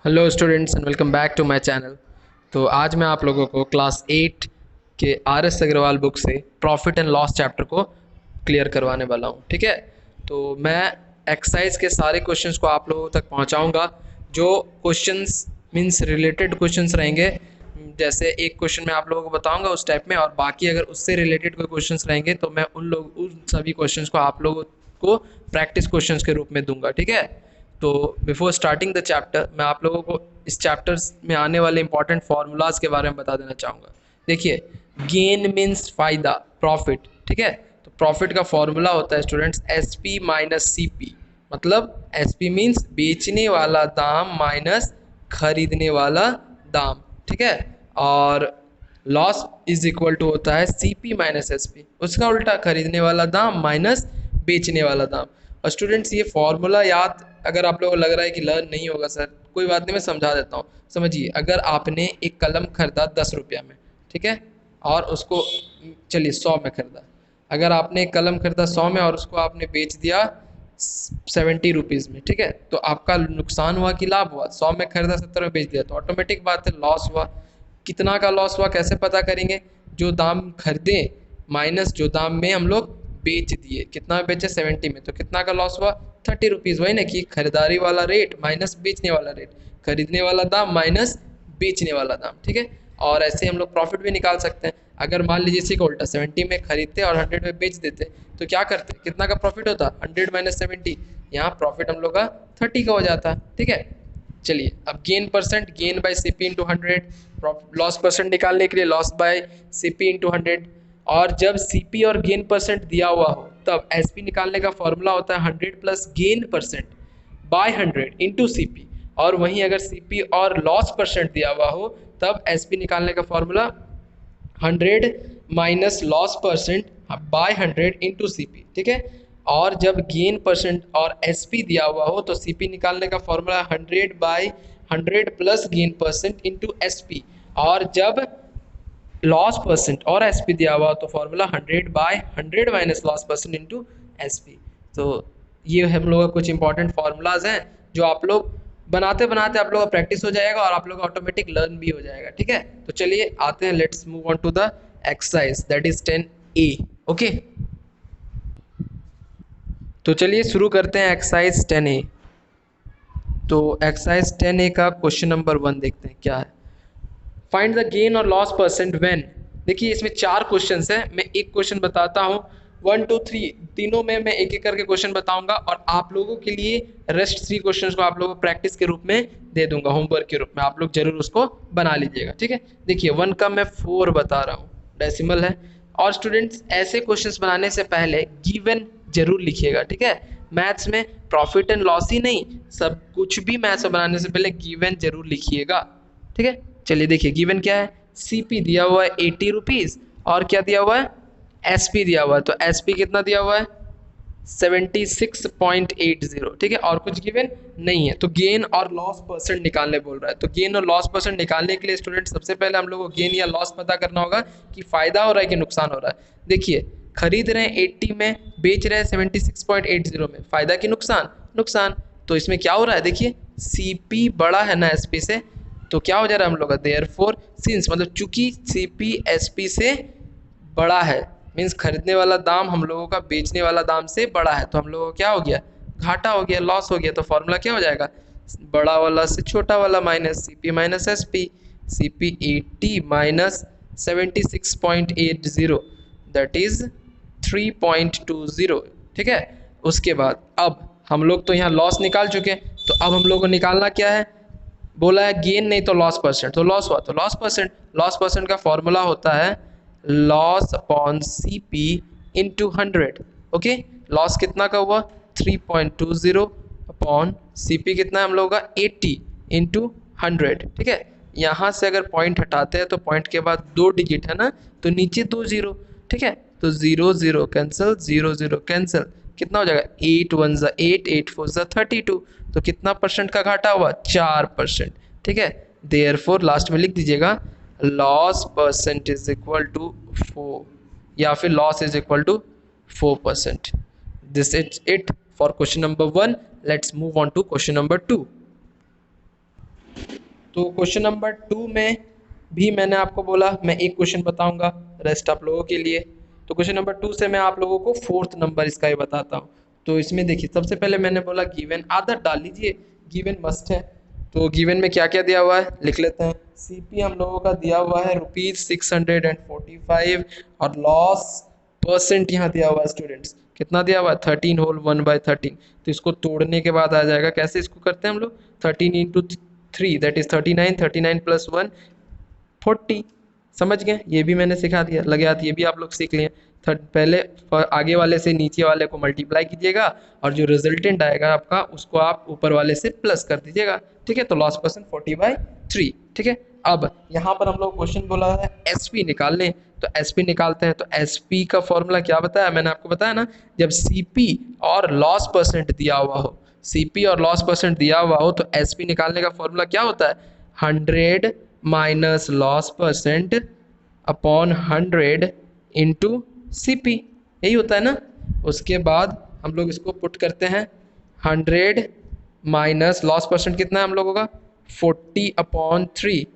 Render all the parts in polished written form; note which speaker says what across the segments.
Speaker 1: Hello students and welcome back to my channel. तो आज मैं आप लोगों को क्लास 8 के आर एस अग्रवाल बुक से प्रॉफिट एंड लॉस चैप्टर को क्लियर करवाने वाला हूँ। ठीक है, तो मैं एक्सरसाइज के सारे क्वेश्चंस को आप लोगों तक पहुँचाऊँगा। जो क्वेश्चंस मीन्स रिलेटेड क्वेश्चंस रहेंगे, जैसे एक क्वेश्चन मैं आप लोगों को बताऊंगा उस टाइप में, और बाकी अगर उससे रिलेटेड कोई क्वेश्चंस रहेंगे तो मैं उन सभी क्वेश्चंस को आप लोगों को प्रैक्टिस क्वेश्चंस के रूप में दूंगा। ठीक है, तो बिफोर स्टार्टिंग द चैप्टर मैं आप लोगों को इस चैप्टर्स में आने वाले इंपॉर्टेंट फार्मूलाज के बारे में बता देना चाहूँगा। देखिए, गेन मीन्स फायदा, प्रॉफिट। ठीक है, तो प्रॉफिट का फॉर्मूला होता है students S P minus C P. मतलब एस पी मीन्स बेचने वाला दाम माइनस खरीदने वाला दाम। ठीक है, और लॉस इज इक्वल टू होता है C P minus S P, उसका उल्टा खरीदने वाला दाम माइनस बेचने वाला दाम। और स्टूडेंट्स ये फॉर्मूला याद अगर आप लोगों को लग रहा है कि लर्न नहीं होगा सर, कोई बात नहीं, मैं समझा देता हूँ। समझिए, अगर आपने एक कलम खरीदा 10 रुपया में, ठीक है, और उसको चलिए 100 में खरीदा। अगर आपने एक कलम खरीदा 100 में और उसको आपने बेच दिया 70 रुपीज़ में, ठीक है, तो आपका नुकसान हुआ कि लाभ हुआ? 100 में खरीदा 70 में बेच दिया तो ऑटोमेटिक बात है लॉस हुआ। कितना का लॉस हुआ कैसे पता करेंगे? जो दाम खरीदे माइनस जो दाम में हम लोग बेच दिए। कितना में बेचे? 70 में, तो कितना का लॉस हुआ? 30 रुपीज़। वही ना कि खरीदारी वाला रेट माइनस बेचने वाला रेट, खरीदने वाला दाम माइनस बेचने वाला दाम। ठीक है, और ऐसे हम लोग प्रॉफिट भी निकाल सकते हैं। अगर मान लीजिए इसी को उल्टा 70 में खरीदते और 100 में बेच देते तो क्या करते? कितना का प्रॉफिट होता? 100 माइनस 70, यहाँ प्रॉफिट हम लोग का 30 का हो जाता। ठीक है, चलिए अब gain percent, gain by C P into 100, loss percent निकालने के लिए loss by C P into 100। और जब सी पी और गेन परसेंट दिया हुआ हो तब एस पी निकालने का फॉर्मूला होता है 100 plus gain percent by 100 into C P. और वहीं अगर सी पी और लॉस परसेंट दिया हुआ हो तब एस पी निकालने का formula 100 minus loss percent by 100 into C P. ठीक है, और जब गेन परसेंट और एस पी दिया हुआ हो तो सी पी निकालने का formula 100 by 100 plus gain percent into S P. और जब लॉस परसेंट और एस पी दिया हुआ तो formula 100 by 100 minus loss percent into S P. तो ये हम लोग का कुछ इंपॉर्टेंट फार्मूलाज हैं जो आप लोग बनाते बनाते आप लोग का प्रैक्टिस हो जाएगा और आप लोग ऑटोमेटिक लर्न भी हो जाएगा। ठीक है, तो चलिए आते हैं, let's move on to the exercise that is 10A। Okay, तो चलिए शुरू करते हैं एक्सरसाइज 10A। तो एक्सरसाइज 10A का क्वेश्चन नंबर 1 देखते हैं क्या है। फाइंड द गेन और लॉस परसेंट व्हेन। देखिए इसमें 4 क्वेश्चन है, मैं एक क्वेश्चन बताता हूँ, 1 2 3 तीनों में मैं एक एक करके क्वेश्चन बताऊंगा और आप लोगों के लिए रेस्ट 3 क्वेश्चंस को आप लोगों को प्रैक्टिस के रूप में दे दूंगा, होमवर्क के रूप में। आप लोग जरूर उसको बना लीजिएगा। ठीक है, देखिए 1 का मैं 4 बता रहा हूँ, डेसिमल है। और स्टूडेंट्स ऐसे क्वेश्चंस बनाने से पहले गिवन जरूर लिखिएगा। ठीक है, मैथ्स में प्रॉफिट एंड लॉस ही नहीं, सब कुछ भी मैथ्स बनाने से पहले गिवन जरूर लिखिएगा। ठीक है, चलिए देखिए गिवन क्या है। सीपी दिया हुआ है 80 रुपीज़, और क्या दिया हुआ है? एसपी दिया हुआ है। तो एसपी कितना दिया हुआ है? 76.80। ठीक है, और कुछ गिवन नहीं है। तो गेन और लॉस परसेंट निकालने बोल रहा है, तो गेन और लॉस परसेंट निकालने के लिए स्टूडेंट सबसे पहले हम लोग को गेन या लॉस पता करना होगा कि फायदा हो रहा है कि नुकसान हो रहा है। देखिए, खरीद रहे हैं 80 में, बेच रहे हैं 76.80 में, फायदा कि नुकसान? नुकसान। तो इसमें क्या हो रहा है? देखिए सीपी बड़ा है ना एसपी से, तो क्या हो जा रहा है हम लोग का? देयरफॉर सिंस, मतलब चूंकि सीपी एसपी से बड़ा है, मीन्स खरीदने वाला दाम हम लोगों का बेचने वाला दाम से बड़ा है, तो हम लोगों को क्या हो गया? घाटा हो गया, लॉस हो गया। तो फॉर्मूला क्या हो जाएगा? बड़ा वाला से छोटा वाला minus CP minus SP. CP 80 minus 76.80 that is 3.20। ठीक है, उसके बाद अब हम लोग तो यहाँ लॉस निकाल चुके हैं, तो अब हम लोग को निकालना क्या है? बोला है गेन नहीं तो लॉस परसेंट, तो लॉस हुआ तो लॉस परसेंट। लॉस परसेंट का फॉर्मूला होता है loss upon C P into 100। Okay, loss कितना का हुआ? 3.20 अपॉन सी पी कितना है हम लोग का? 80 इंटू 100। ठीक है, यहाँ से अगर पॉइंट हटाते हैं तो पॉइंट के बाद 2 डिजिट है ना, तो नीचे 2 जीरो। ठीक है, तो 0 0 कैंसिल, 0 0 कैंसिल, कितना हो जाएगा? 8 1 ज़ा 8, 8 4 ज़ा 32। तो कितना परसेंट का घाटा हुआ? 4%। ठीक है, देयरफॉर लास्ट में लिख दीजिएगा loss percent is equal to 4, या फिर loss is equal to 4%। This is it for question number 1। Let's move on to question number 2। तो क्वेश्चन नंबर 2 में भी मैंने आपको बोला मैं एक क्वेश्चन बताऊंगा, रेस्ट आप लोगों के लिए। तो क्वेश्चन नंबर 2 से मैं आप लोगों को 4th नंबर इसका ही बताता हूँ। तो इसमें देखिए सबसे पहले मैंने बोला गिवन, आदत डाल लीजिए, गिवन मस्ट है। तो गिवन में क्या क्या दिया हुआ है लिख लेते हैं। सीपी हम लोगों का दिया हुआ है ₹645 और लॉस परसेंट यहाँ दिया हुआ है स्टूडेंट्स, कितना दिया हुआ है 13 होल 1/13। तो इसको तोड़ने के बाद आ जाएगा, कैसे इसको करते हैं हम लोग, 13 इंटू 3 दैट इज 39, 39 प्लस 1 40। समझ गए, ये भी मैंने सिखा दिया, लगे हाथ ये भी आप लोग सीख लिए। पहले आगे वाले से नीचे वाले को मल्टीप्लाई कीजिएगा और जो रिजल्टेंट आएगा आपका उसको आप ऊपर वाले से प्लस कर दीजिएगा। ठीक है, तो लॉस परसेंट 40/3। ठीक है, अब यहाँ पर हम लोग क्वेश्चन बोला है एसपी निकाल लें, तो एसपी निकालते हैं। तो एसपी का फॉर्मूला क्या बताया मैंने आपको, बताया ना, जब सीपी और लॉस परसेंट दिया हुआ हो, सीपी और लॉस परसेंट दिया हुआ हो तो एसपी निकालने का फॉर्मूला क्या होता है, 100 minus loss percent upon 100 into CP, यही होता है ना। उसके बाद हम लोग इसको पुट करते हैं, 100 माइनस लॉस परसेंट कितना है हम लोगों का 40/3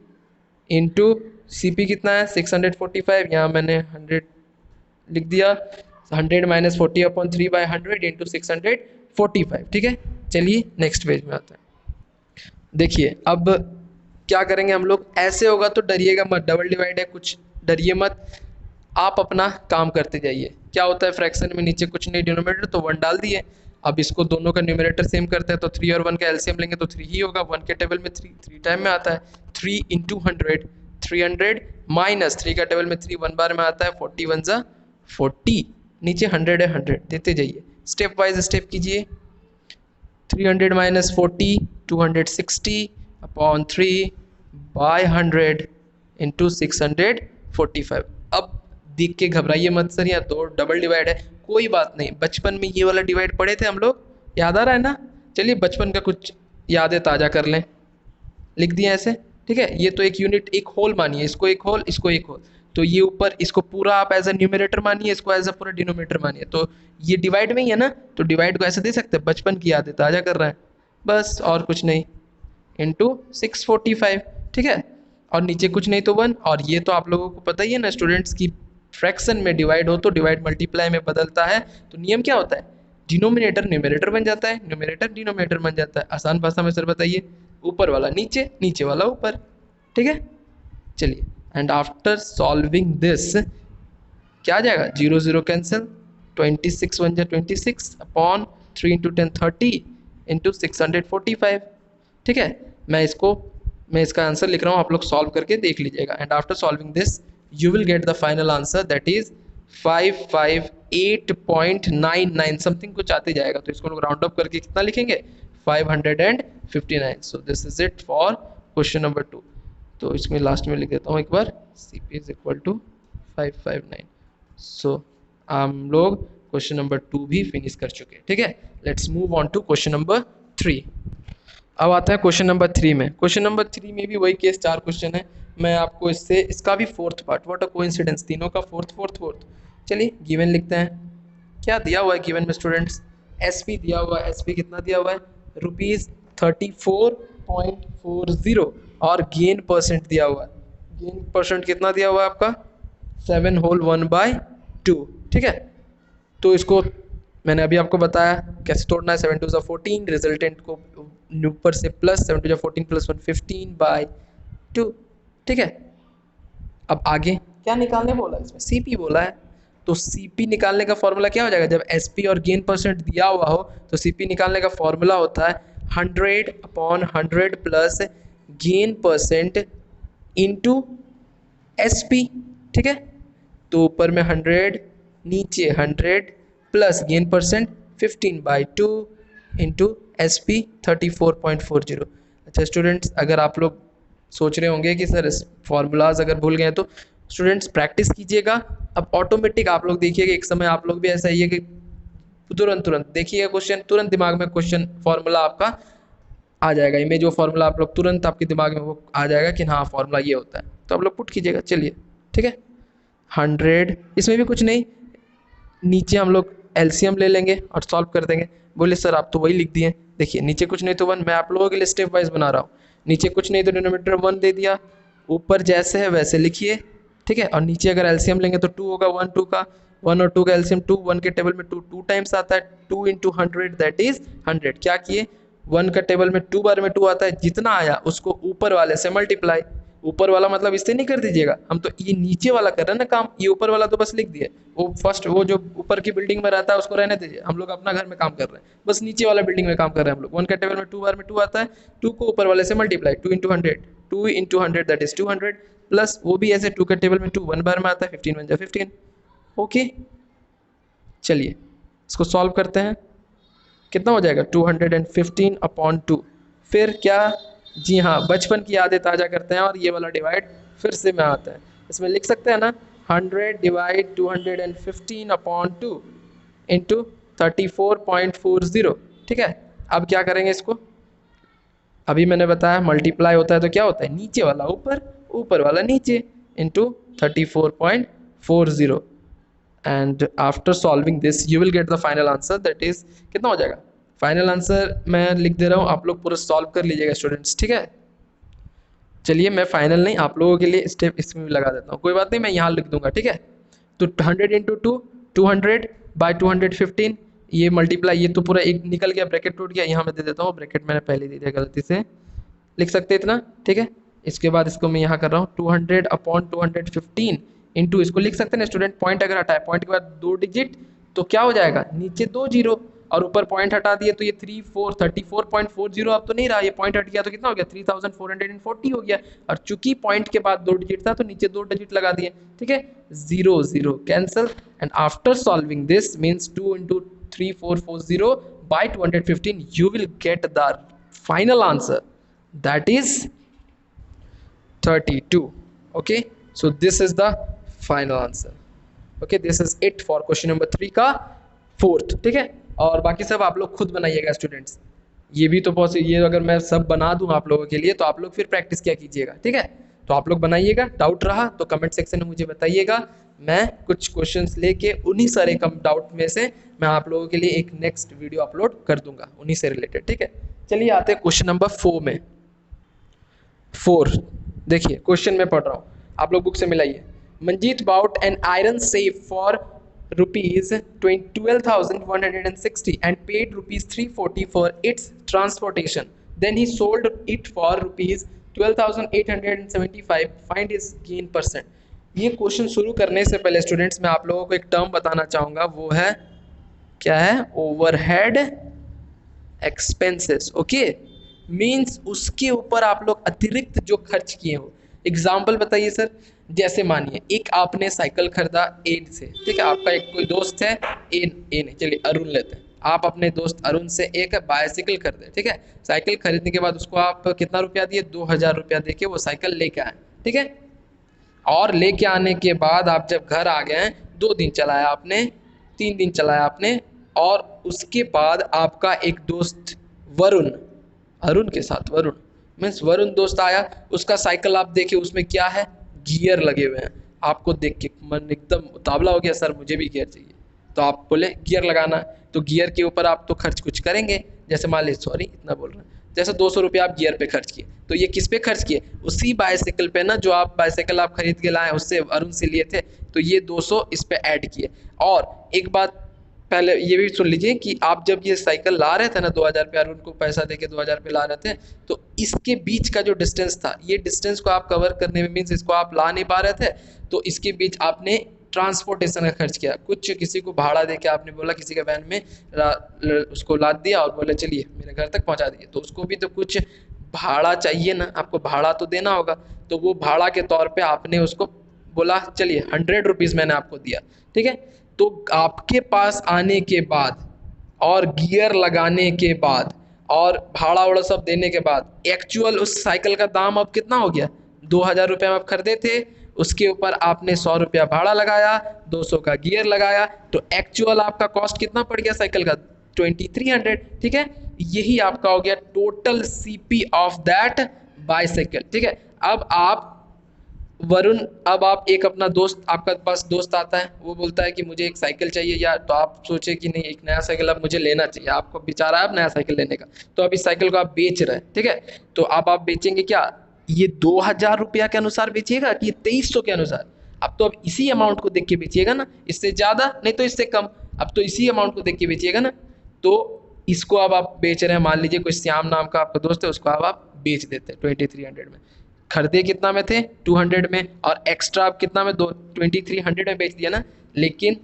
Speaker 1: इंटू सीपी कितना है 645, यहाँ मैंने 100 लिख दिया, 100 माइनस 40/3/100 इंटू 645। ठीक है, चलिए नेक्स्ट पेज में आते हैं। देखिए अब क्या करेंगे हम लोग, ऐसे होगा तो डरिएगा मत, डबल डिवाइड है कुछ डरिए मत, आप अपना काम करते जाइए। क्या होता है फ्रैक्शन में नीचे कुछ नहीं, डिनोमिनेटर तो 1 डाल दिए। अब इसको दोनों का न्यूमरेटर सेम करते हैं तो 3 और 1 का एलसीएम लेंगे तो 3 ही होगा। 1 के टेबल में 3 टाइम में आता है, 3 इंटू 100 300 माइनस 3 का टेबल में 3 1 बार में आता है, 40 1 जा 40, नीचे 100 है 100 देते जाइए, स्टेप वाइज स्टेप कीजिए। 300 माइनस 40 260 अपॉन 3 बाय 100 इंटू 645। अब देख के घबराइए मत सर, यहाँ दो डबल डिवाइड है, कोई बात नहीं, बचपन में ये वाला डिवाइड पढ़े थे हम लोग, याद आ रहा है ना। चलिए बचपन का कुछ यादें ताज़ा कर लें, लिख दिए ऐसे। ठीक है, ये तो एक यूनिट, एक होल मानिए, इसको एक होल, इसको एक होल, तो ये ऊपर इसको पूरा आप एज अ न्यूमरेटर मानिए, इसको एज अ पूरा डिनोमिनेटर मानिए। तो ये डिवाइड में ही है ना, तो डिवाइड को ऐसे दे सकते हैं, बचपन की यादें ताज़ा कर रहे हैं बस, और कुछ नहीं, इंटू 645। ठीक है, और नीचे कुछ नहीं तो 1, और ये तो आप लोगों को पता ही है ना स्टूडेंट्स की, फ्रैक्शन में डिवाइड हो तो डिवाइड मल्टीप्लाई में बदलता है, तो नियम क्या होता है, डिनोमिनेटर न्यूमरेटर बन जाता है, न्यूमरेटर डिनोमिनेटर बन जाता है। आसान भाषा में सर बताइए, ऊपर वाला नीचे, नीचे वाला ऊपर। ठीक है, चलिए, एंड आफ्टर सॉल्विंग दिस क्या आ जाएगा, 0 0 कैंसिल, 26 1 जा 26 अपॉन 3 इंटू 10 30 इंटू 645। ठीक है, मैं इसका आंसर लिख रहा हूँ, आप लोग सॉल्व करके देख लीजिएगा। And after solving this you will get the final answer that is 558.99 something कुछ आते जाएगा। तो इसको लोग राउंड अप करके कितना लिखेंगे, 559। सो this is it for question number 2। तो इसमें लास्ट में लिख देता हूँ एक बार, CP इज इक्वल टू 559। सो हम लोग क्वेश्चन नंबर 2 भी फिनिश कर चुके हैं। ठीक है, let's move on to question number 3। अब आता है क्वेश्चन नंबर 3 में। क्वेश्चन नंबर 3 में भी वही केस, 4 क्वेश्चन है, मैं आपको इसका भी 4th part, what a coincidence, तीनों का 4th। चलिए गिवन लिखते हैं, क्या दिया हुआ है गिवन में स्टूडेंट्स, एसपी दिया हुआ है, एसपी कितना दिया हुआ है ₹34.40 और गेन परसेंट दिया हुआ है, गेन परसेंट कितना दिया हुआ है आपका 7 होल 1/2। ठीक है, तो इसको मैंने अभी आपको बताया कैसे तोड़ना है, 7 2 14, रिजल्टेंट को ऊपर से प्लस 7 2 14 प्लस 1 15/2। ठीक है, अब आगे क्या निकालने बोला, इसमें सीपी बोला है, तो सीपी निकालने का फॉर्मूला क्या हो जाएगा, जब एसपी और गेन परसेंट दिया हुआ हो तो सीपी निकालने का फॉर्मूला होता है 100/100 plus gain percent into SP. ठीक है, तो ऊपर में 100 नीचे 100 plus gain percent 15/2 into SP 34.40। अच्छा स्टूडेंट्स, अगर आप लोग सोच रहे होंगे कि सर फॉर्मूलाज अगर भूल गए तो स्टूडेंट्स प्रैक्टिस कीजिएगा, अब ऑटोमेटिक आप लोग देखिएगा, एक समय आप लोग भी ऐसा ही है कि तुरंत देखिएगा क्वेश्चन, तुरंत दिमाग में क्वेश्चन फॉर्मूला आपका आ जाएगा, इमेज वो फॉर्मूला आप लोग तुरंत आपके दिमाग में वो आ जाएगा कि हाँ फॉर्मूला ये होता है, तो आप लोग पुट कीजिएगा। चलिए ठीक है, 100, इसमें भी कुछ नहीं, नीचे हम लोग एलसीएम ले लेंगे और सॉल्व कर देंगे। बोले सर आप तो वही लिख दिए, देखिए नीचे कुछ नहीं तो 1, मैं आप लोगों के लिए स्टेप वाइज बना रहा हूँ। नीचे कुछ नहीं तो डिनोमिनेटर 1 दे दिया, ऊपर जैसे है वैसे लिखिए, ठीक है। और नीचे अगर एलसीएम लेंगे तो 2 होगा, 1 2 का 1 और 2 का एलसीएम 2, 1 के टेबल में 2 2 टाइम्स आता है, 2 इंटू 100 दैट इज 100। क्या किए, 1 का टेबल में 2 बार में 2 आता है, जितना आया उसको ऊपर वाले से मल्टीप्लाई। ऊपर वाला मतलब इससे नहीं कर दीजिएगा, हम तो ये नीचे वाला कर रहे हैं ना काम, ये ऊपर वाला तो बस लिख दिए। वो फर्स्ट वो जो ऊपर की बिल्डिंग में रहता है उसको रहने दीजिए, हम लोग अपना घर में काम कर रहे हैं, बस नीचे वाला बिल्डिंग में काम कर रहे हैं हम लोग। 1 का टेबल में 2 बार में 2 आता है, 2 को ऊपर वाले से multiply, 2 into 100, 2 into 100 that is 200, plus वो भी ऐसे 2 का टेबल में 2 1 बार में आता है, 15 1 जा 15। ओके, चलिए इसको सॉल्व करते हैं, कितना हो जाएगा 215 अपॉन 2। फिर क्या, जी हाँ, बचपन की यादें ताज़ा करते हैं और ये वाला डिवाइड फिर से में आता है, इसमें लिख सकते हैं ना 100 डिवाइड 215 अपॉन 2 इंटू 34.40। ठीक है, अब क्या करेंगे इसको, अभी मैंने बताया मल्टीप्लाई होता है तो क्या होता है, नीचे वाला ऊपर, ऊपर वाला नीचे, into 34.40। And after solving this you will get the final answer that is, कितना हो जाएगा, फाइनल आंसर मैं लिख दे रहा हूँ, आप लोग पूरा सॉल्व कर लीजिएगा स्टूडेंट्स, ठीक है। चलिए मैं फाइनल नहीं, आप लोगों के लिए स्टेप इसमें भी लगा देता हूँ, कोई बात नहीं, मैं यहाँ लिख दूंगा, ठीक है। तो 100 इंटू 2 200 बाई 215, ये मल्टीप्लाई, ये तो पूरा एक निकल गया, ब्रैकेट टूट गया, यहाँ मैं दे देता हूँ, ब्रैकेट मैंने पहले दे दिया गलती से, लिख सकते इतना, ठीक है। इसके बाद इसको मैं यहाँ कर रहा हूँ 200 अपॉन 215 इंटू, इसको लिख सकते हैं ना स्टूडेंट, पॉइंट अगर हटाए, पॉइंट के बाद 2 डिजिट तो क्या हो जाएगा, नीचे 2 जीरो और ऊपर पॉइंट हटा दिए तो ये 34.40 अब तो नहीं रहा, ये पॉइंट हट गया तो कितना हो गया 3440 हो गया, और चूंकि पॉइंट के बाद 2 डिजिट था तो नीचे 2 डिजिट लगा दिए, ठीक है, 0 0 cancel. And after solving this means 2 into 3440 by 215 you will get the final answer that is 32। okay, so this is the final answer। okay, this is it for question number 3 का 4th, ठीक है। और बाकी सब आप लोग खुद बनाइएगा स्टूडेंट्स, ये भी तो पॉसिबल, ये अगर मैं सब बना दूं आप लोगों के लिए तो आप लोग फिर प्रैक्टिस क्या कीजिएगा, ठीक है। तो आप लोग बनाइएगा, डाउट रहा तो कमेंट सेक्शन में मुझे बताइएगा, मैं कुछ क्वेश्चंस लेके उन्हीं सारे कम डाउट में से मैं आप लोगों के लिए एक नेक्स्ट वीडियो अपलोड कर दूंगा उन्हीं से रिलेटेड, ठीक है। चलिए आते हैं क्वेश्चन नंबर 4 में। 4 देखिए, क्वेश्चन में पढ़ रहा हूँ, आप लोग बुक से मिलाइए। Manjeet bought an iron safe for rupees 12,160 and paid rupees 340 for its transportation, then he sold it for rupees 12,875, find his gain percent. ये क्वेश्चन शुरू करने से पहले स्टूडेंट्स मैं आप लोगों को एक टर्म बताना चाहूँगा, वो है क्या है, ओवरहेड एक्सपेंसेस। ओके, मीन्स उसके ऊपर आप लोग अतिरिक्त जो खर्च किए हो। एग्जाम्पल बताइए सर, जैसे मानिए एक आपने साइकिल खरीदा ए से, ठीक है, आपका एक कोई दोस्त है ए नहीं, चलिए अरुण लेते हैं, आप अपने दोस्त अरुण से एक बाइसाइकिल खरीदे, ठीक है। साइकिल खरीदने के बाद उसको आप कितना रुपया दिए, 2000 रुपया दे के वो साइकिल लेके आए, ठीक है। और लेके आने के बाद आप जब घर आ गए, 2 दिन चलाया आपने, 3 दिन चलाया आपने, और उसके बाद आपका एक दोस्त वरुण, अरुण के साथ वरुण मीन्स वरुण दोस्त आया, उसका साइकिल आप देखे उसमें क्या है, गियर लगे हुए हैं। आपको देख के मन एकदम उतावला हो गया, सर मुझे भी गियर चाहिए, तो आप बोले गियर लगाना, तो गियर के ऊपर आप तो खर्च कुछ करेंगे, जैसे मान लीजिए, सॉरी इतना बोल रहे हैं, जैसे 200 रुपया आप गियर पे खर्च किए, तो ये किस पे खर्च किए, उसी बाइसाइकिल पे ना, जो आप बाइसाइकिल आप खरीद के लाए उससे अरुण से लिए थे, तो ये 200 इस पे ऐड किए। और एक बात पहले ये भी सुन लीजिए कि आप जब ये साइकिल ला रहे थे ना 2000 पे, अरुण को पैसा देके 2000 पे ला रहे थे, तो इसके बीच का जो डिस्टेंस था, ये डिस्टेंस को आप कवर करने में, मीन्स इसको आप ला नहीं पा रहे थे, तो इसके बीच आपने ट्रांसपोर्टेशन का खर्च किया, कुछ किसी को भाड़ा देके आपने बोला, किसी के वैन में उसको लाद दिया और बोले चलिए मेरे घर तक पहुंचा दिए, तो उसको भी तो कुछ भाड़ा चाहिए ना, आपको भाड़ा तो देना होगा, तो वो भाड़ा के तौर पे आपने उसको बोला चलिए 100 रुपीज़ मैंने आपको दिया, ठीक है। तो आपके पास आने के बाद और गियर लगाने के बाद और भाड़ा वड़ा सब देने के बाद एक्चुअल उस साइकिल का दाम अब कितना हो गया, 2000 रुपये में आप खरीदे थे, उसके ऊपर आपने 100 रुपया भाड़ा लगाया, 200 का गियर लगाया, तो एक्चुअल आपका कॉस्ट कितना पड़ गया साइकिल का, 2300, ठीक है। यही आपका हो गया total CP of that bicycle, ठीक है। अब आप वरुण, अब आप एक अपना दोस्त, आपका पास दोस्त आता है, वो बोलता है कि मुझे एक साइकिल चाहिए यार, तो आप सोचे कि नहीं एक नया साइकिल अब मुझे लेना चाहिए, आपको विचार आया अब नया साइकिल लेने का, तो अब इस साइकिल को आप बेच रहे हैं, ठीक है। तो अब आप बेचेंगे क्या, ये 2000 रुपया के अनुसार बेचिएगा कि ये 2300 के अनुसार? अब तो अब इसी अमाउंट को देख के बेचिएगा ना, इससे ज़्यादा नहीं तो इससे कम, अब तो इसी अमाउंट को देख के बेचिएगा ना। तो इसको अब आप बेच रहे हैं, मान लीजिए कोई श्याम नाम का आपका दोस्त है, उसको अब आप बेच देते हैं 2300 में। खरीदे कितना में थे, 200 में, और एक्स्ट्रा आप कितना में, 2300 में बेच दिया ना। लेकिन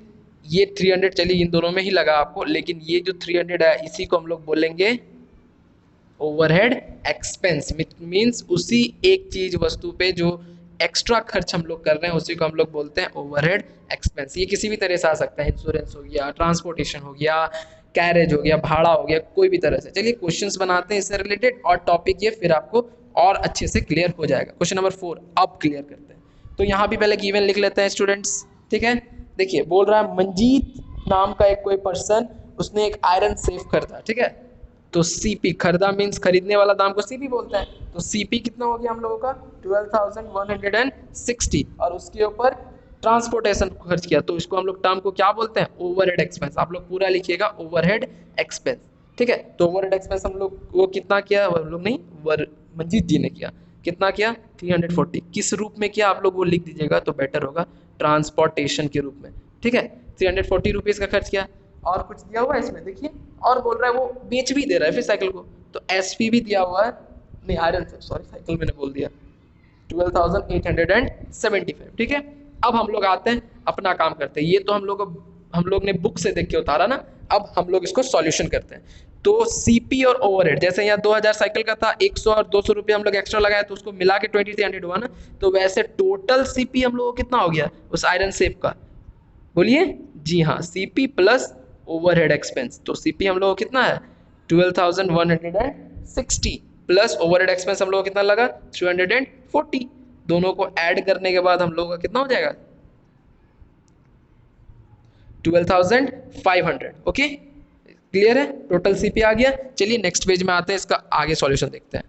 Speaker 1: ये 300, चलिए इन दोनों में ही लगा आपको, लेकिन ये जो 300 है इसी को हम लोग बोलेंगे ओवरहेड एक्सपेंस। मीन्स उसी एक चीज वस्तु पे जो एक्स्ट्रा खर्च हम लोग कर रहे हैं उसी को हम लोग बोलते हैं ओवरहेड एक्सपेंस। ये किसी भी तरह से आ सकता है, इंश्योरेंस हो गया, ट्रांसपोर्टेशन हो गया, कैरेज हो गया, भाड़ा हो गया, कोई भी तरह से। चलिए क्वेश्चंस बनाते हैं इससे रिलेटेड, और टॉपिक ये फिर आपको और अच्छे से क्लियर हो जाएगा। क्वेश्चन नंबर 4 अब क्लियर करते हैं। तो यहाँ भी पहले गिवन लिख लेते हैं स्टूडेंट्स, ठीक है। देखिए बोल रहा है मंजीत नाम का एक कोई पर्सन, उसने एक आयरन सेफ खरीदा, ठीक है। तो सीपी, खरीदा मीन्स खरीदने वाला दाम को सीपी बोलता है। तो सीपी कितना हो गया हम लोगों का, 12,160, और उसके ऊपर ट्रांसपोर्टेशन खर्च किया, तो इसको हम लोग टर्म को क्या बोलते हैं, ओवरहेड एक्सपेंस। आप लोग पूरा लिखिएगा ओवरहेड एक्सपेंस, ठीक है। तो ओवरहेड एक्सपेंस हम लोग वो कितना किया, हम लोग नहीं, मंजीत जी ने किया, कितना किया, 340। किस रूप में किया आप लोग वो लिख दीजिएगा तो बेटर होगा, ट्रांसपोर्टेशन के रूप में, ठीक है। 340 रुपीज़ का खर्च किया। और कुछ दिया हुआ है इसमें देखिए, और बोल रहा है वो बेच भी दे रहा है फिर साइकिल को, तो एसपी भी दिया हुआ है, नहीं आयरन से, सॉरी साइकिल मैंने बोल दिया, 12,875, ठीक है। अब हम लोग आते हैं अपना काम करते हैं। ये तो हम लोग ने बुक से देख के उतारा ना, अब हम लोग इसको सॉल्यूशन करते हैं। तो सीपी और ओवरहेड, जैसे यहाँ 2000 साइकिल का था, 100 और 200 रुपये हम लोग एक्स्ट्रा लगाया, तो उसको मिला के 2300 हुआ ना। तो वैसे टोटल सीपी हम लोगों को कितना हो गया उस आयरन सेफ का, बोलिए। जी हाँ, सीपी प्लस ओवरहेड एक्सपेंस। तो सीपी हम लोग को कितना है, 12,160, प्लस ओवरहेड एक्सपेंस हम लोग को कितना लगा, 340। दोनों को ऐड करने के बाद हम लोग का कितना हो जाएगा, 12,500। ओके क्लियर है, टोटल सीपी आ गया। चलिए नेक्स्ट पेज में आते हैं, इसका आगे सॉल्यूशन देखते हैं।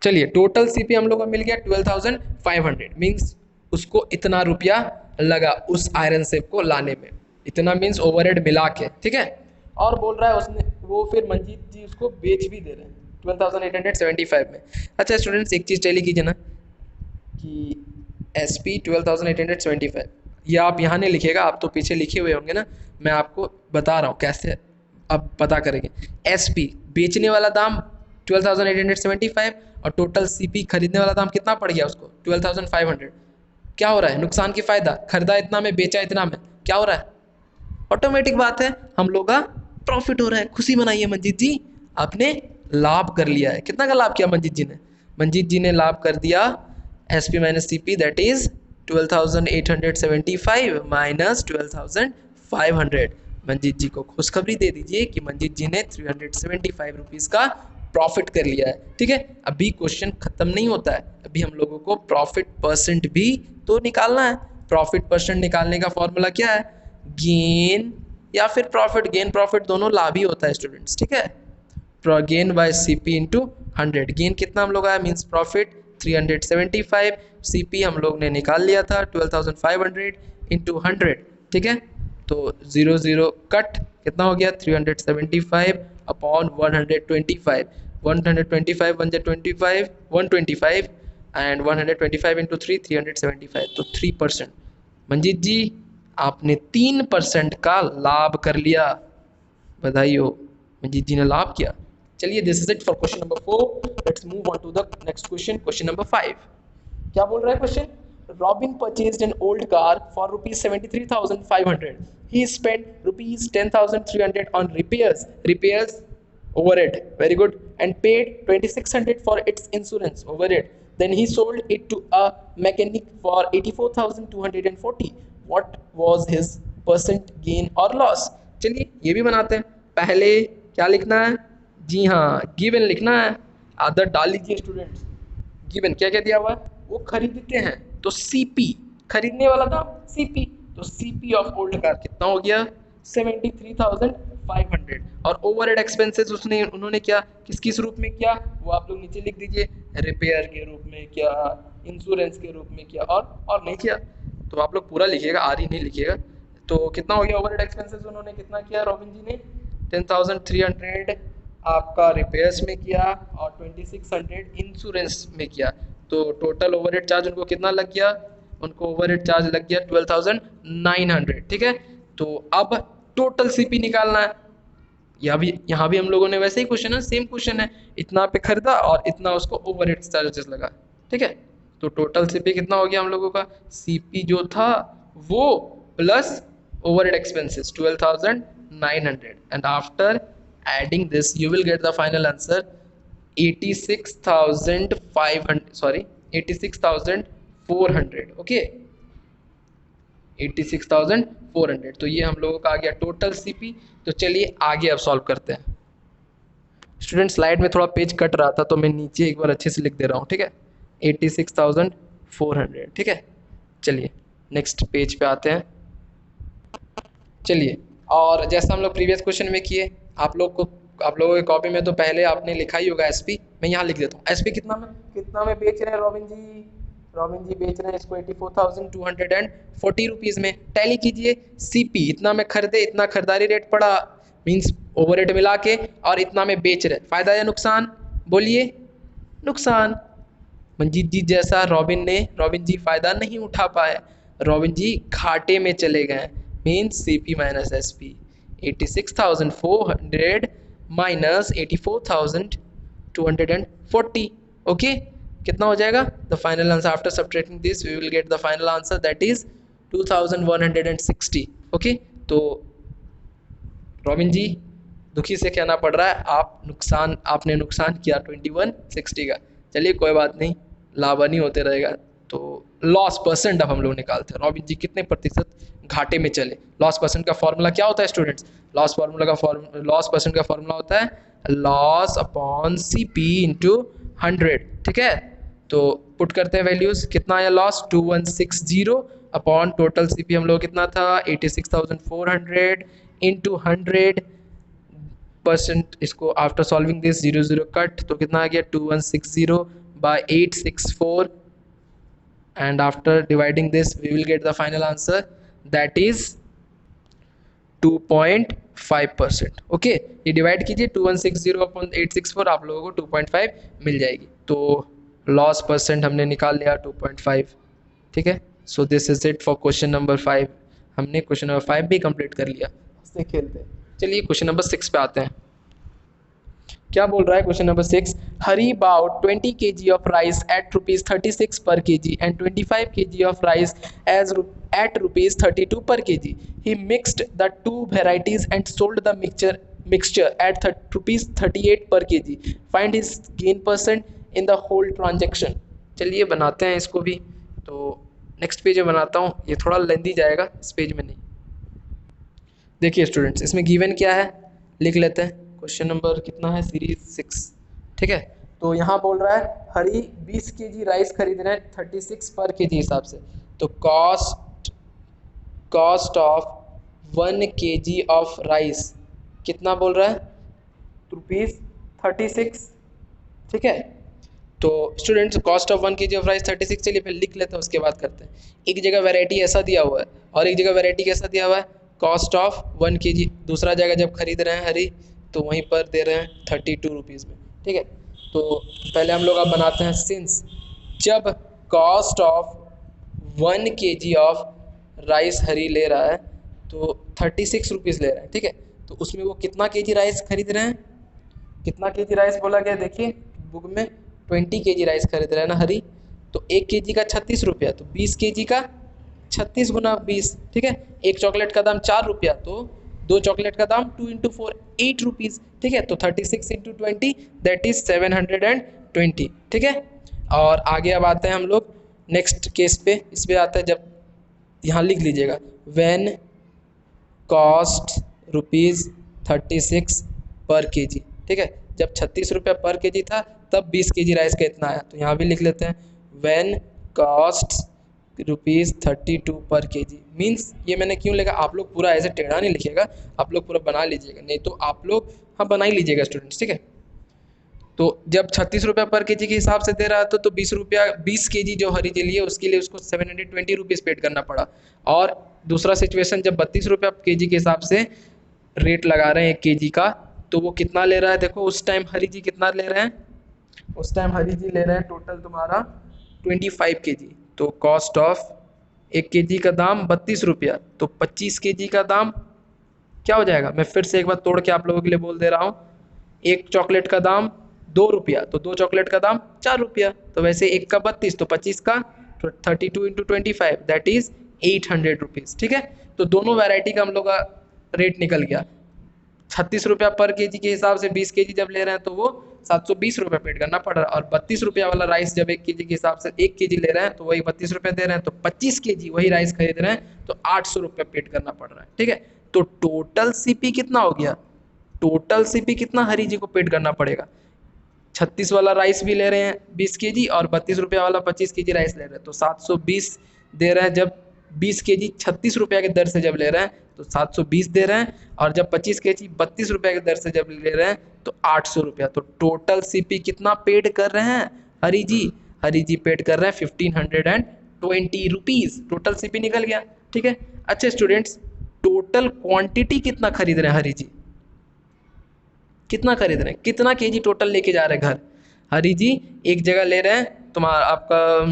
Speaker 1: चलिए टोटल सीपी हम लोग को मिल गया 12,500, मीन्स उसको इतना रुपया लगा उस आयरन सेफ को लाने में, इतना मीन्स ओवरहेड मिला के, ठीक है। और बोल रहा है उसने, वो फिर मंजीत जी उसको बेच भी दे रहे हैं 12,875 में। अच्छा स्टूडेंट्स एक चीज़ चली कीजिए ना, कि एस पी 12,875, ये आप यहाँ नहीं लिखिएगा, आप तो पीछे लिखे हुए होंगे ना, मैं आपको बता रहा हूँ कैसे अब पता करेंगे। एस पी बेचने वाला दाम 12,875, और टोटल सीपी खरीदने वाला दाम कितना पड़ गया उसको, 12,500। क्या हो रहा है, नुकसान की फायदा, खरीदा इतना में बेचा इतना में, क्या हो रहा है, ऑटोमेटिक बात है, हम लोग का प्रॉफिट हो रहा है। खुशी मनाइए मंजीत जी, आपने लाभ कर लिया है। कितना का लाभ किया मंजीत जी ने, मंजीत जी ने लाभ कर दिया S P minus C P, that is 12,875 minus 12,500। Manjeet ji को खुशखबरी दे दीजिए कि मंजीत जी ने 375 रुपीज़ का प्रॉफिट कर लिया है, ठीक है। अभी क्वेश्चन खत्म नहीं होता है, अभी हम लोगों को प्रॉफिट परसेंट भी तो निकालना है। प्रॉफिट परसेंट निकालने का फॉर्मूला क्या है, गेन या फिर प्रॉफिट, गेन प्रॉफिट दोनों लाभ ही होता है स्टूडेंट्स, ठीक है। Gain by C P into 100, gain कितना हम लोग आया मीन्स प्रॉफिट 375, सी पी हम लोग ने निकाल लिया था 12,500 इंटू 100, ठीक है। तो 0 0 कट, कितना हो गया 375 अपॉन 125, 125 1 25 125 एंड 125 इंटू 3 375, तो 3%। मंजीत जी आपने 3% का लाभ कर लिया, बधाई हो, मंजीत जी ने लाभ किया। चलिए this is it for question number 4, let's move on to the next question, question number 5। क्या बोल रहा है question, Robin purchased an old car for ₹73,500, he spent ₹10,300 on repairs overhead, very good, and paid 2,600 for its insurance overhead. Then he sold it to a mechanic for 84,240. What was his percent gain or loss? चलिए ये भी बनाते हैं। पहले क्या लिखना है, जी हाँ गिवन लिखना है, आदत डाल लीजिए स्टूडेंट्स। गिवन क्या क्या दिया हुआ है, वो खरीदते हैं तो सीपी, खरीदने वाला था सीपी, तो सीपी ऑफ ओल्ड कार कितना हो गया 73,500, और ओवरहेड एक्सपेंसेस उन्होंने क्या किस रूप में किया वो आप लोग नीचे लिख दीजिए, रिपेयर के रूप में क्या, इंश्योरेंस के रूप में किया और नहीं किया। तो आप लोग पूरा लिखिएगा, आर ही नहीं लिखिएगा। तो कितना हो गया ओवरहेड एक्सपेंसेस, उन्होंने कितना किया रॉबिन जी ने 10,300 आपका रिपेयर्स में किया और 2,600 इंश्योरेंस में किया। तो टोटल ओवरहेड चार्ज उनको कितना लग गया, उनको ओवरहेड चार्ज लग गया 12,900। ठीक है, तो अब टोटल सीपी निकालना है। यहाँ भी हम लोगों ने वैसे ही क्वेश्चन है, सेम क्वेश्चन है, इतना पे खरीदा और इतना उसको ओवरहेड चार्जेस लगा। ठीक है, तो टोटल सीपी कितना हो गया हम लोगों का, सीपी जो था वो plus overhead expenses 12,900 and after adding this you will get the final answer 86,400 okay 86,400। तो ये हम लोगों का आ गया टोटल सीपी। तो चलिए आगे अब सॉल्व करते हैं। स्टूडेंट स्लाइड में थोड़ा पेज कट रहा था तो मैं नीचे एक बार अच्छे से लिख दे रहा हूँ। ठीक है, 86,400। ठीक है, चलिए नेक्स्ट पेज पे आते हैं। चलिए, और जैसा हम लोग प्रीवियस क्वेश्चन में किए, आप लोगों की कॉपी में तो पहले आपने लिखा ही होगा एसपी, मैं यहाँ लिख देता हूँ। एसपी कितना में बेच रहे हैं रॉबिन जी बेच रहे हैं इसको 84,240 रुपीज़ में। टैली कीजिए, सीपी इतना में खरीदे, इतना खरीदारी रेट पड़ा, मीन्स ओवरहेड मिला के, और इतना में बेच रहे, फायदा या नुकसान, बोलिए नुकसान। मंजीत जी जैसा रॉबिन जी फायदा नहीं उठा पाए, रॉबिन जी घाटे में चले गए, मीन्स CP माइनस SP 86,400 माइनस 84,240। ओके, कितना हो जाएगा the final answer after subtracting this we will get the final answer that is 2,160। Okay, तो रॉबिन जी दुखी से कहना पड़ रहा है, आपने नुकसान किया 2160 का। चलिए कोई बात नहीं, लाभहानि होते रहेगा। तो लॉस परसेंट अब हम लोग निकालते हैं, रॉबिन जी कितने प्रतिशत घाटे में चले। लॉस परसेंट का फॉर्मूला क्या होता है स्टूडेंट्स, लॉस परसेंट का फॉर्मूला होता है लॉस अपॉन CP इंटू 100। ठीक है, तो पुट करते हैं वैल्यूज, कितना आया लॉस 2160 अपॉन टोटल CP हम लोग कितना था 86,400 इंटू 100%। इसको आफ्टर सॉल्विंग दिस 0 कट, तो कितना आ गया 2160 by 864 and after dividing this we will get the final answer that is 2.5%। Okay, ये डिवाइड कीजिए 2160 अपॉन 864, आप लोगों को 2.5 मिल जाएगी। तो लॉस परसेंट हमने निकाल लिया 2.5। ठीक है, so this is it for question number 5। हमने क्वेश्चन नंबर 5 भी कंप्लीट कर लिया, उससे खेलते हैं। चलिए क्वेश्चन नंबर 6 पे आते हैं। क्या बोल रहा है question number 6, Hari bought 20 kg of rice at rupees 36 per kg and 25 kg of rice at rupees 32 per kg. He mixed the two varieties and sold the mixture at rupees 38 per kg. Find his gain % in the whole transaction। चलिए बनाते हैं इसको भी। तो next page में बनाता हूँ, ये थोड़ा लेंदी जाएगा, इस पेज में नहीं। देखिए स्टूडेंट्स, इसमें गिवन क्या है लिख लेते हैं। क्वेश्चन नंबर कितना है, सीरीज 6। ठीक है, तो यहाँ बोल रहा है हरी 20 kg राइस खरीद रहे हैं 36 पर kg हिसाब से। तो cost of 1 kg of rice कितना बोल रहा है, ₹36। ठीक है, तो students cost of 1 kg of rice 36, चलिए फिर लिख लेते हैं, उसके बाद करते हैं। एक जगह वैरायटी ऐसा दिया हुआ है और एक जगह वैरायटी कैसा दिया हुआ है, कॉस्ट ऑफ 1 kg। दूसरा जगह जब खरीद रहे हैं हरी तो वहीं पर दे रहे हैं 32 रुपीज़ में। ठीक है, तो पहले हम लोग अब बनाते हैं सिंस जब cost of 1 kg of rice Hari ले रहा है तो 36 रुपीज़ ले रहा है। ठीक है, तो उसमें वो कितना kg राइस खरीद रहे हैं, कितना kg राइस बोला गया, देखिए बुक में 20 kg राइस खरीद रहे हैं ना हरी, तो 1 kg का 36 रुपया, तो 20 kg का 36 गुना 20। ठीक है, एक चॉकलेट का दाम 4 रुपया, तो 2 चॉकलेट का दाम 2 × 4 8 रुपीज़। ठीक है, तो 36 × 20 दैट इज 720। ठीक है, और आगे अब आते हैं हम लोग नेक्स्ट केस पे। इस पे आता है, जब यहाँ लिख लीजिएगा व्हेन कॉस्ट ₹36 पर kg। ठीक है, जब 36 रुपया पर kg था तब 20 kg राइस का इतना आया, तो यहाँ भी लिख लेते हैं व्हेन कॉस्ट ₹32 पर kg। मीन्स ये मैंने क्यों लिखा, आप लोग पूरा ऐसे टेढ़ा नहीं लिखिएगा, आप लोग पूरा बना लीजिएगा, नहीं तो आप लोग हाँ बना ही लीजिएगा स्टूडेंट्स। ठीक है, तो जब 36 रुपया पर केजी के हिसाब से दे रहा था तो 20 केजी जो हरी जी लिए उसके लिए उसको 720 रुपीज़ पेड करना पड़ा। और दूसरा सिचुएशन जब 32 रुपया केजी के हिसाब से रेट लगा रहे हैं 1 केजी का, तो वो कितना ले रहा है देखो। उस टाइम हरी जी कितना ले रहे हैं, उस टाइम हरी जी ले रहे हैं टोटल तुम्हारा 25 केजी। तो कॉस्ट ऑफ 1 केजी का दाम 32 रुपया, तो 25 केजी का दाम क्या हो जाएगा। मैं फिर से एक बार तोड़ के आप लोगों के लिए बोल दे रहा हूँ। एक चॉकलेट का दाम 2 रुपया, तो 2 चॉकलेट का दाम 4 रुपया। तो वैसे एक का 32, तो 25 का 32 इंटू 25 दैट इज 800 रुपीज़। ठीक है, तो दोनों वैरायटी का हम लोग का रेट निकल गया। 36 रुपया पर केजी के हिसाब से 20 केजी जब ले रहे हैं तो वो 720 रुपया पेड करना पड़ रहा है। और 32 रुपया वाला राइस जब 1 केजी के हिसाब से 1 केजी ले रहे हैं तो वही 32 रुपया दे रहे हैं। तो 25 केजी वही राइस खरीद रहे हैं तो 800 रुपया पेड करना पड़ रहा है। ठीक है, तो टोटल सीपी कितना हो गया, टोटल सीपी कितना हरी जी को पेड करना पड़ेगा। 36 वाला राइस भी ले रहे हैं 20 केजी और 32 रुपया वाला 25 केजी राइस ले रहे हैं, तो 720 दे रहे हैं। जब 20 केजी 36 रुपया के दर से जब ले रहे हैं तो 720 दे रहे हैं, और जब 25 केजी 32 रुपया के दर से जब ले रहे हैं तो 800 रुपया। तो टोटल सीपी कितना पेड कर रहे हैं हरी जी, हरी जी पेड कर रहे हैं 1520 रुपीज़। टोटल सीपी निकल गया। ठीक है, अच्छे स्टूडेंट्स, टोटल क्वांटिटी कितना खरीद रहे हैं हरी जी, कितना खरीद रहे हैं, कितना केजी टोटल लेके जा रहे हैं घर। हरी जी एक जगह ले रहे हैं तुम्हारा आपका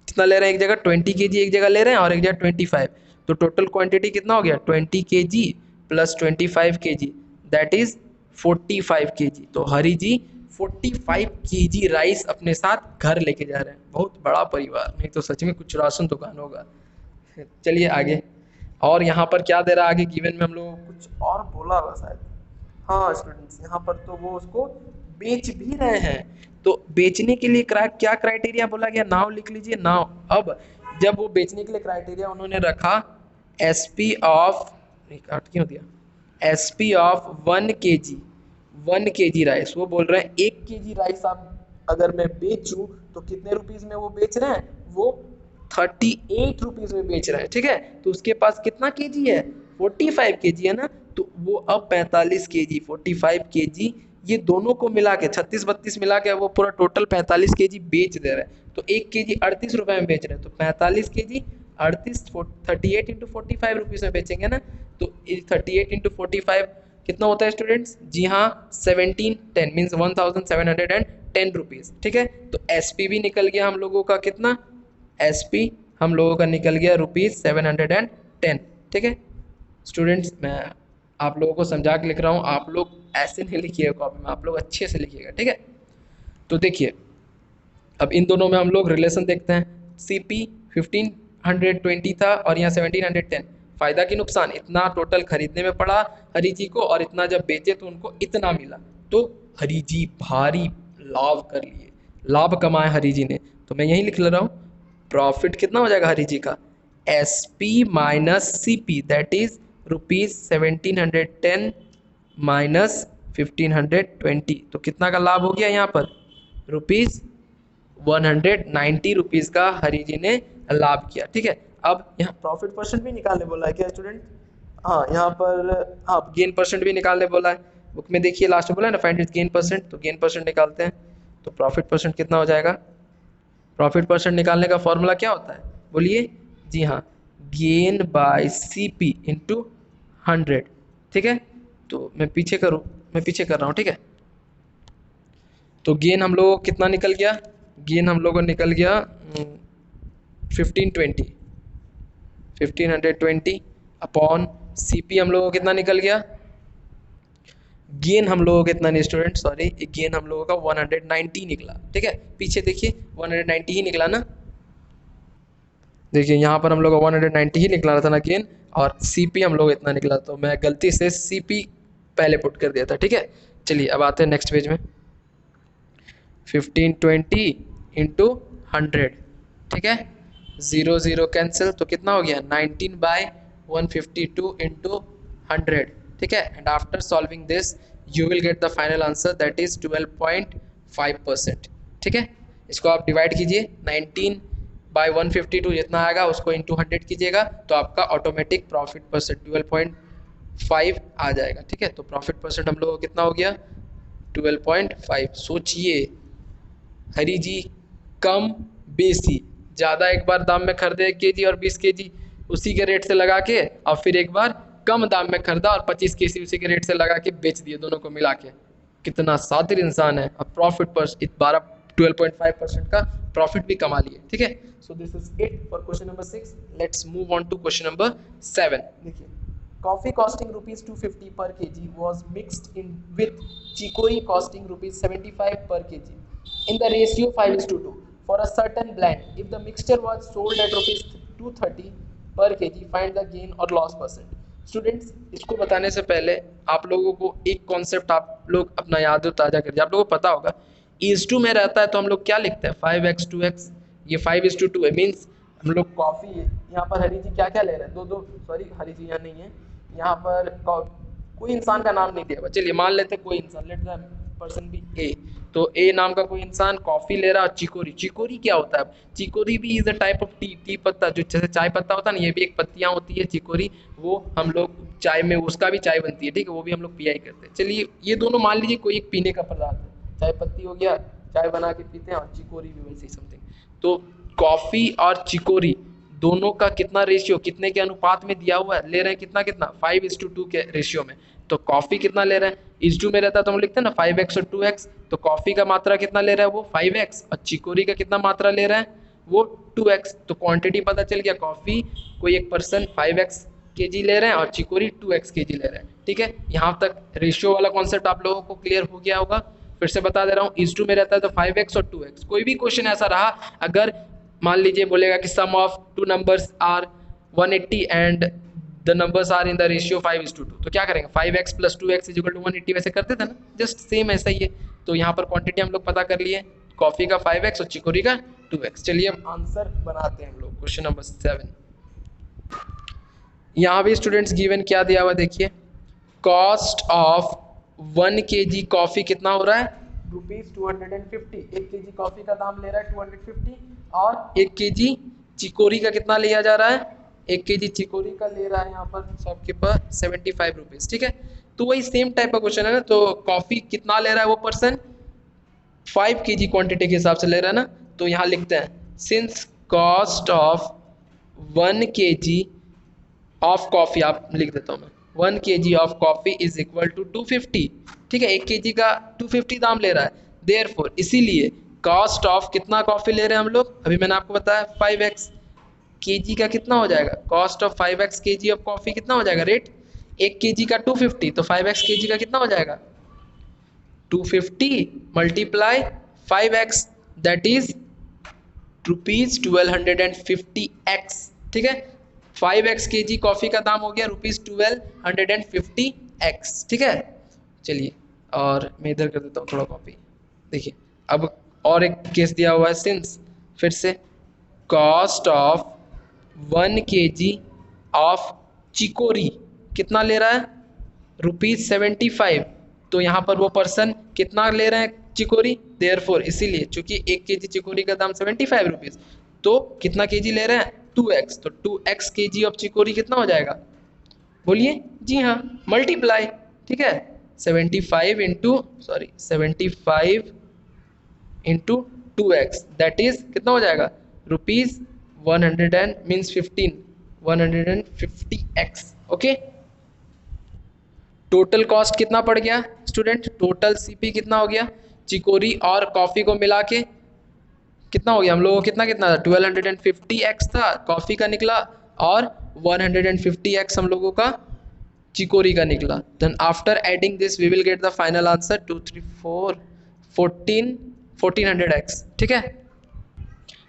Speaker 1: कितना ले रहे हैं, एक जगह 20 केजी एक जगह ले रहे हैं और एक जगह 25। तो टोटल क्वांटिटी कितना हो गया 20 KG plus 25 KG that is 45 KG. तो हरी जी 45 केजी राइस अपने साथ घर लेके जा रहे हैं। बहुत बड़ा परिवार, नहीं तो सच में कुछ राशन दुकान होगा। चलिए आगे, और यहाँ पर क्या दे रहा है आगे गिवन में हम लोग कुछ और बोला हुआ शायद। हाँ स्टूडेंट्स, यहाँ पर तो वो उसको बेच भी रहे हैं। तो बेचने के लिए क्या क्राइटेरिया बोला गया, नाव लिख लीजिए नाव। अब जब वो बेचने के लिए क्राइटेरिया उन्होंने रखा एसपी ऑफ, क्यों दिया, एसपी ऑफ 1 केजी राइस। वो बोल रहे हैं 1 केजी राइस आप अगर मैं बेचूं तो कितने रुपीज़ में वो बेच रहे हैं, वो 38 रुपीज़ में बेच रहे हैं। ठीक है, तो उसके पास कितना केजी है 45 केजी है ना, तो वो अब 45 केजी 45 केजी ये दोनों को मिला के 36-32 मिला के वो पूरा टोटल 45 केजी बेच दे रहे हैं। तो 1 केजी 38 रुपये में बेच रहे हैं, तो 45 केजी 38 इंटू 45 रुपीज़ में बेचेंगे ना। तो 38 इंटू 45 कितना होता है स्टूडेंट्स, जी हाँ 1710 मीन्स 1710 रुपीज़। ठीक है, तो एसपी भी निकल गया हम लोगों का कितना, एसपी हम लोगों का निकल गया ₹710। ठीक है स्टूडेंट्स, मैं आप लोगों को समझा के लिख रहा हूँ, आप लोग ऐसे नहीं लिखिएगा कॉपी में, आप लोग अच्छे से लिखिएगा। ठीक है, तो देखिए अब इन दोनों में हम लोग रिलेशन देखते हैं। सीपी 1520 था और यहाँ 1710। फ़ायदा की नुकसान, इतना टोटल खरीदने में पड़ा हरी जी को और इतना जब बेचे तो उनको इतना मिला। तो हरी जी भारी लाभ कर लिए, लाभ कमाए हरी जी ने। तो मैं यही लिख ले रहा हूँ, प्रॉफिट कितना हो जाएगा हरी जी का, S P minus C P that is ₹1710 minus 1520। तो कितना का लाभ हो गया यहाँ पर, ₹190 रुपीज़ का हरी जी ने लाभ किया। ठीक है, अब यहाँ प्रॉफिट परसेंट भी निकालने बोला है क्या स्टूडेंट, हाँ यहाँ पर हाँ गेन परसेंट भी निकालने बोला है। बुक में देखिए लास्ट में बोला है ना फाइंड इट गेन परसेंट, तो गेन परसेंट निकालते हैं। तो प्रॉफिट परसेंट कितना हो जाएगा, प्रॉफिट परसेंट निकालने का फॉर्मूला क्या होता है बोलिए, जी हाँ gain by C P into 100। ठीक है, तो मैं पीछे कर रहा हूँ। ठीक है, तो गेन हम लोगों को कितना निकल गया, गेन हम लोगों को निकल गया 1520 अपॉन सी पी हम लोगों को कितना निकल गया, गेन हम लोगों को कितना नहीं स्टूडेंट सॉरी, गेन हम लोगों का 190 निकला। ठीक है, पीछे देखिए 190 ही निकला ना, देखिए यहाँ पर हम लोग 190 ही निकला था ना गेन, और सीपी हम लोग इतना निकला, तो मैं गलती से सीपी पहले पुट कर दिया था। ठीक है, चलिए अब आते हैं नेक्स्ट पेज में। 1520 इंटू 100, ठीक है 0 0 कैंसिल, तो कितना हो गया 19/152 इंटू 100। ठीक है, and after solving this you will get the final answer that is 12.5%। ठीक है, इसको आप डिवाइड कीजिए 19/152 जितना आएगा उसको इंटू 100 कीजिएगा तो आपका ऑटोमेटिक प्रॉफिट परसेंट 12.5 आ जाएगा। ठीक है, तो प्रॉफिट परसेंट हम लोग को कितना हो गया 12.5। सोचिए हरी जी कम बेसी, ज़्यादा एक बार दाम में खरीदे 1 kg और 20 kg उसी के रेट से लगा के, और फिर एक बार कम दाम में खरीदा और 25 kg उसी के रेट से लगा के बेच दिए, दोनों को मिला के। कितना शातिर इंसान है। अब प्रॉफिट पर 12.5% का प्रॉफिट भी कमा लिए। ठीक है, so this is it for question number 6। Let's move on to question number 7। देखिए, coffee costing ₹250 per kg was mixed in with chicory costing ₹75 per kg in the ratio 5:2 for a certain blend. If the mixture was sold at ₹230 per kg, find the gain or loss percent. Students, इसको बताने से पहले आप लोगों को एक concept आप लोग अपना याद ताज़ा करिए। आप लोगों को पता होगा इज टू में रहता है तो हम लोग क्या लिखते हैं 5x 2x, ये 5:2 है। मीन्स हम लोग कॉफ़ी, यहाँ पर हरी जी क्या क्या ले रहे हैं, दो सॉरी हरी जी यहाँ नहीं है, यहाँ पर कोई इंसान का नाम नहीं दिया हुआ। चलिए मान लेते कोई इंसान, लेट द पर्सन बी ए। तो ए नाम का कोई इंसान कॉफी ले रहा है। चिकोरी, चिकोरी क्या होता है? चिकोरी भी is a type of T पत्ता, जो जैसे चाय पत्ता होता है ना, ये भी एक पत्तियां होती है चिकोरी, वो हम लोग चाय में, उसका भी चाय बनती है। ठीक है, वो भी हम लोग पिया ही करते हैं। चलिए ये दोनों मान लीजिए कोई एक पीने का पदार्थ है, चाय पत्ती हो गया, चाय बना के पीते हैं, और चिकोरी भी वैसे ही समथिंग। तो कॉफी और चिकोरी दोनों का कितना रेशियो, कितने के अनुपात में दिया हुआ है, ले रहे हैं कितना कितना 5:2 के रेशियो में। तो कॉफी कितना ले रहे हैं, इस टू में रहता है तो हम लिखते हैं ना 5x और 2x। तो कॉफी का मात्रा कितना ले रहा है वो 5x, और चिकोरी का कितना मात्रा ले रहा है वो 2x। तो क्वांटिटी पता चल गया, कॉफी कोई एक पर्सन 5x kg ले रहे हैं और चिकोरी 2x kg ले रहे हैं। ठीक है, यहाँ तक रेशियो वाला कॉन्सेप्ट आप लोगों को क्लियर हो गया होगा। फिर से बता दे रहा हूँ, इस टू में रहता है तो 5x और 2x। कोई भी क्वेश्चन ऐसा रहा, अगर मान लीजिए बोलेगा कि sum of two numbers are 180 and the numbers are in the ratio 5:2, तो क्या करेंगे 5x + 2x = 180, वैसे करते थे ना, जस्ट सेम ऐसा ही है। तो यहाँ पर क्वांटिटी हम लोग पता कर लिए, कॉफी का 5x और चिकोरी का 2x। चलिए हम आंसर बनाते हैं हम लोग क्वेश्चन नंबर 7। यहाँ भी स्टूडेंट्स गिवन क्या दिया हुआ देखिए, कॉस्ट ऑफ 1 kg कॉफी कितना हो रहा है ₹250। 1 kg कॉफी का दाम ले रहा है 250, और 1 kg चिकोरी का कितना लिया जा रहा है, 1 kg चिकोरी का ले रहा है यहाँ पर शॉपकीपर 75 रुपीज़। ठीक है, तो वही सेम टाइप का क्वेश्चन है ना। तो कॉफ़ी कितना ले रहा है वो पर्सन 5 kg क्वांटिटी के हिसाब से ले रहा है ना। तो यहाँ लिखते हैं since cost of 1 kg of coffee, आप लिख देता हूँ मैं, 1 kg of coffee is equal to 250। ठीक है, 1 kg का 250 दाम ले रहा है, देयरफॉर इसीलिए कॉस्ट ऑफ कितना कॉफ़ी ले रहे हैं हम लोग, अभी मैंने आपको बताया 5x kg का कितना हो जाएगा, cost of 5x kg of coffee कितना हो जाएगा रेट, 1 kg का 250, तो 5x kg का कितना हो जाएगा 250 multiply 5x, that is ₹1250x। ठीक है, 5x kg कॉफ़ी का दाम हो गया ₹1250x। ठीक है, चलिए और मैं इधर कर देता हूँ थोड़ा कॉपी। देखिए अब और एक केस दिया हुआ है, सिंस फिर से cost of 1 kg of chicory कितना ले रहा है ₹75। तो यहाँ पर वो पर्सन कितना ले रहे हैं चिकोरी, देयरफॉर इसीलिए चूंकि 1 kg चिकोरी का दाम 75 रुपीज़, तो कितना केजी ले रहे हैं 2x, तो 2x kg ऑफ चिकोरी कितना हो जाएगा बोलिए, जी हाँ मल्टीप्लाई। ठीक है, 75 इंटू 2x, दैट इज कितना हो जाएगा ₹100 means 150x। Okay, total cost कितना पड़ गया स्टूडेंट, टोटल सीपी कितना हो गया, चिकोरी और कॉफ़ी को मिला के कितना हो गया हम लोगों को, कितना था 1250x था कॉफ़ी का निकला, और 150x हम लोगों का चिकोरी का निकला। Then after adding this we will get the final answer 2 3 4 1400x। ठीक है,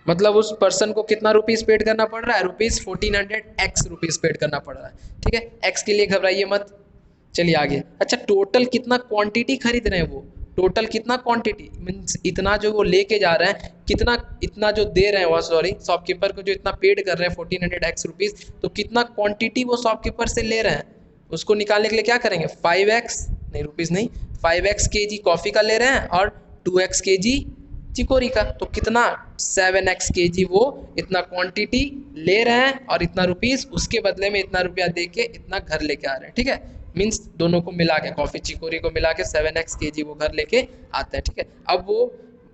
Speaker 1: मतलब उस पर्सन को कितना रुपीज़ पेड करना पड़ रहा है, ₹1400x रुपीज़ पेड करना पड़ रहा है। ठीक है, x के लिए घबराइए मत। चलिए आगे, अच्छा टोटल कितना क्वांटिटी खरीद रहे हैं वो, टोटल कितना क्वांटिटी मीन्स इतना जो वो लेके जा रहे हैं, कितना इतना जो दे रहे हैं वो, सॉरी शॉपकीपर को जो इतना पेड कर रहे हैं 1400x रुपीज़, तो कितना क्वांटिटी वो शॉपकीपर से ले रहे हैं, उसको निकालने के लिए क्या करेंगे 5x नहीं रुपीज़ नहीं 5x kg कॉफ़ी का ले रहे हैं और 2x kg चिकोरी का, तो कितना 7x kg वो इतना क्वांटिटी ले रहे हैं और इतना रुपीज़ उसके बदले में इतना रुपया दे के इतना घर लेके आ रहे हैं। ठीक है, मीन्स दोनों को मिला के, कॉफ़ी चिकोरी को मिला के 7x kg वो घर लेके आते हैं, ठीक है। अब वो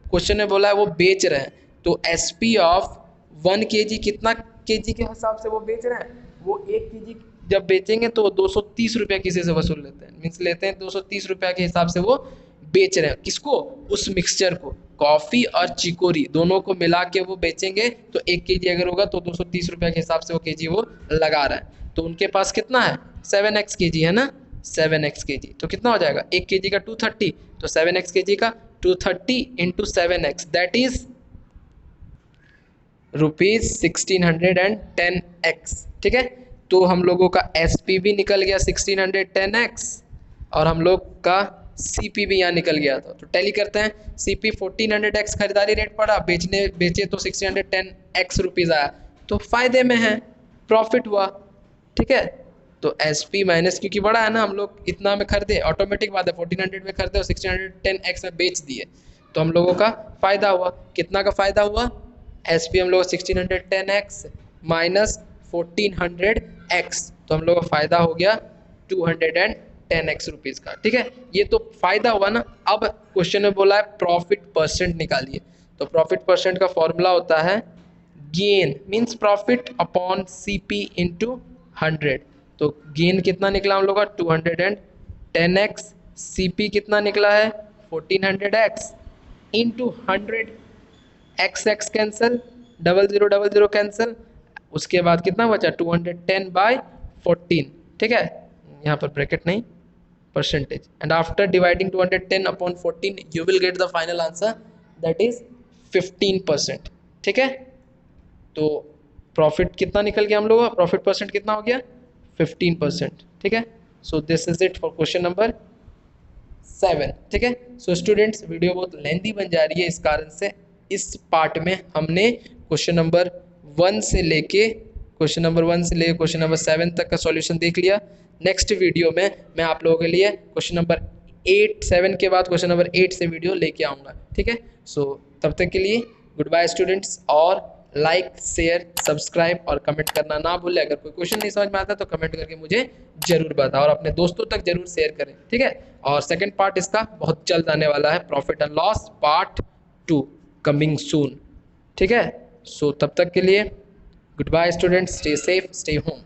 Speaker 1: क्वेश्चन में बोला है वो बेच रहे हैं, तो SP ऑफ 1 kg कितना kg के हिसाब से वो बेच रहे हैं, वो 1 kg जब बेचेंगे तो 230 रुपये किसी से वसूल लेते हैं, मीन्स लेते हैं 230 रुपये के हिसाब से वो बेच रहे हैं। किसको? उस मिक्सचर को, कॉफ़ी और चिकोरी दोनों को मिला के वो बेचेंगे, तो 1 kg अगर होगा तो 230 रुपये के हिसाब से वो kg वो लगा रहा है। तो उनके पास कितना है? 7x kg है ना, 7x kg, तो कितना हो जाएगा? 1 kg का 230, तो 7x kg का 230 into 7x, that is ₹1610x, ठीक है। तो हम लोगों का SP भी निकल गया 1610x, और हम लोग का CP भी यहाँ निकल गया था। तो टैली करते हैं, CP 1400x खरीदारी रेट पड़ा, बेचे तो 1610x रुपीज़ आया, तो फायदे में है, प्रॉफिट हुआ, ठीक है। तो SP माइनस, क्योंकि बड़ा है ना, हम लोग इतना में खरीदे, ऑटोमेटिक बात है, 1400 में खरीदे और 1610x में बेच दिए, तो हम लोगों का फ़ायदा हुआ। कितना का फ़ायदा हुआ? SP हम लोग 1610x माइनस 1400x, तो हम लोग का फ़ायदा हो गया 210x रुपीज़ का, ठीक है। ये तो फ़ायदा हुआ ना। अब क्वेश्चन में बोला है प्रॉफिट परसेंट निकालिए, तो प्रॉफिट परसेंट का फॉर्मूला होता है gain means profit upon CP into 100। तो गेन कितना निकला हम लोग का? 210x, CP कितना निकला है? 1400x into 100, x cancel, 0000 cancel, उसके बाद कितना बचा? 210/14, ठीक है, यहाँ पर ब्रैकेट नहीं, percentage, and after dividing 210 upon 14 you will get the final answer, that is 15%, ठीक है। तो प्रॉफिट कितना निकल गया हम लोग का? प्रॉफिट परसेंट कितना हो गया? 15%, ठीक है। So this is it for question number 7, ठीक है। सो स्टूडेंट्स, वीडियो बहुत लेंथी बन जा रही है, इस कारण से इस पार्ट में हमने क्वेश्चन नंबर 1 से लेके क्वेश्चन नंबर 7 तक का सॉल्यूशन देख लिया। नेक्स्ट वीडियो में मैं आप लोगों के लिए क्वेश्चन नंबर 7 के बाद क्वेश्चन नंबर 8 से वीडियो लेके आऊँगा, ठीक है। सो तब तक के लिए गुड बाय स्टूडेंट्स, और लाइक, शेयर, सब्सक्राइब और कमेंट करना ना भूलें। अगर कोई क्वेश्चन नहीं समझ में आता तो कमेंट करके मुझे जरूर बताओ, और अपने दोस्तों तक जरूर शेयर करें, ठीक है। और सेकंड पार्ट इसका बहुत जल्द आने वाला है, profit and loss part 2 coming soon, ठीक है। सो तब तक के लिए good bye students, stay safe, stay home.